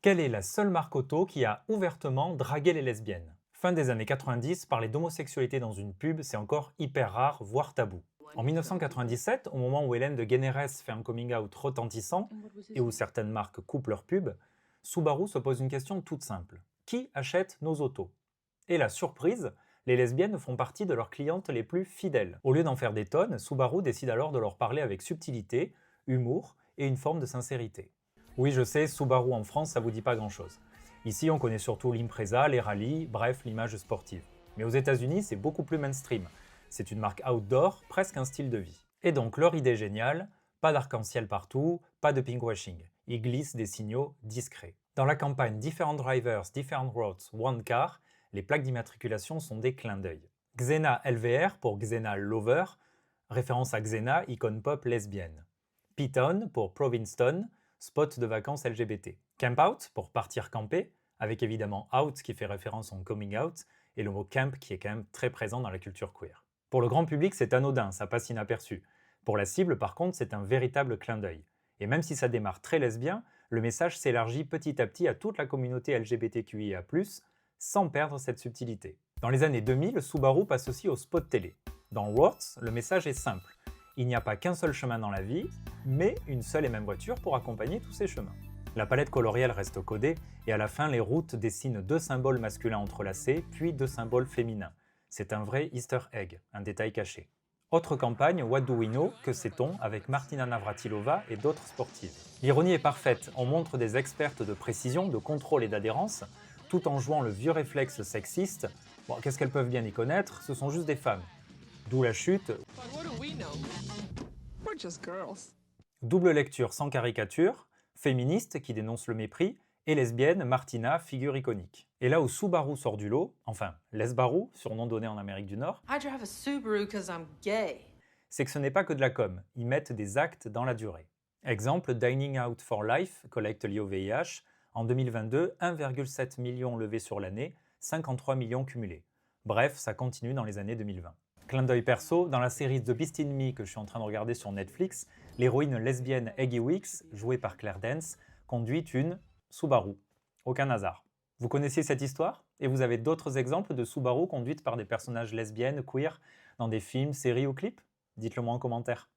Quelle est la seule marque auto qui a ouvertement dragué les lesbiennes? Fin des années 90, parler d'homosexualité dans une pub, c'est encore hyper rare, voire tabou. En 1997, au moment où Hélène de Guénérès fait un coming out retentissant et où certaines marques coupent leurs pubs, Subaru se pose une question toute simple. Qui achète nos autos? Et la surprise, les lesbiennes font partie de leurs clientes les plus fidèles. Au lieu d'en faire des tonnes, Subaru décide alors de leur parler avec subtilité, humour et une forme de sincérité. Oui, je sais, Subaru en France, ça vous dit pas grand-chose. Ici, on connaît surtout l'Impreza, les rallyes, bref, l'image sportive. Mais aux États-Unis, c'est beaucoup plus mainstream. C'est une marque outdoor, presque un style de vie. Et donc, leur idée géniale, pas d'arc-en-ciel partout, pas de pinkwashing. Ils glissent des signaux discrets. Dans la campagne Different Drivers, Different Roads, One Car, les plaques d'immatriculation sont des clins d'œil. Xena LVR pour Xena Lover, référence à Xena, icône pop lesbienne. Piton pour Provincetown, spot de vacances LGBT. Camp Out pour partir camper, avec évidemment out qui fait référence en coming out, et le mot camp qui est quand même très présent dans la culture queer. Pour le grand public, c'est anodin, ça passe inaperçu. Pour la cible, par contre, c'est un véritable clin d'œil. Et même si ça démarre très lesbien, le message s'élargit petit à petit à toute la communauté LGBTQIA+, sans perdre cette subtilité. Dans les années 2000, Subaru passe aussi au spot télé. Dans Words, le message est simple. Il n'y a pas qu'un seul chemin dans la vie, mais une seule et même voiture pour accompagner tous ces chemins. La palette colorielle reste codée, et à la fin, les routes dessinent deux symboles masculins entrelacés, puis deux symboles féminins. C'est un vrai Easter egg, un détail caché. Autre campagne, What Do We Know, que sait-on, avec Martina Navratilova et d'autres sportives. L'ironie est parfaite, on montre des expertes de précision, de contrôle et d'adhérence, tout en jouant le vieux réflexe sexiste. Bon, qu'est-ce qu'elles peuvent bien y connaître? Ce sont juste des femmes. D'où la chute. But what do we know? We're just girls. Double lecture sans caricature, féministe qui dénonce le mépris, et lesbienne, Martina, figure iconique. Et là où Subaru sort du lot, enfin Lesbaru, surnom donné en Amérique du Nord, I drive a Subaru because I'm gay. c'est que ce n'est pas que de la com, ils mettent des actes dans la durée. Exemple, Dining Out for Life, collecte liée au VIH, en 2022, 1,7 million levés sur l'année, 53 millions cumulés. Bref, ça continue dans les années 2020. Clin d'œil perso, dans la série The Beast in Me que je suis en train de regarder sur Netflix, l'héroïne lesbienne Eggy Weeks, jouée par Claire Dance, conduit une Subaru. Aucun hasard. Vous connaissiez cette histoire? Et vous avez d'autres exemples de Subaru conduites par des personnages lesbiennes, queer, dans des films, séries ou clips? Dites-le moi en commentaire.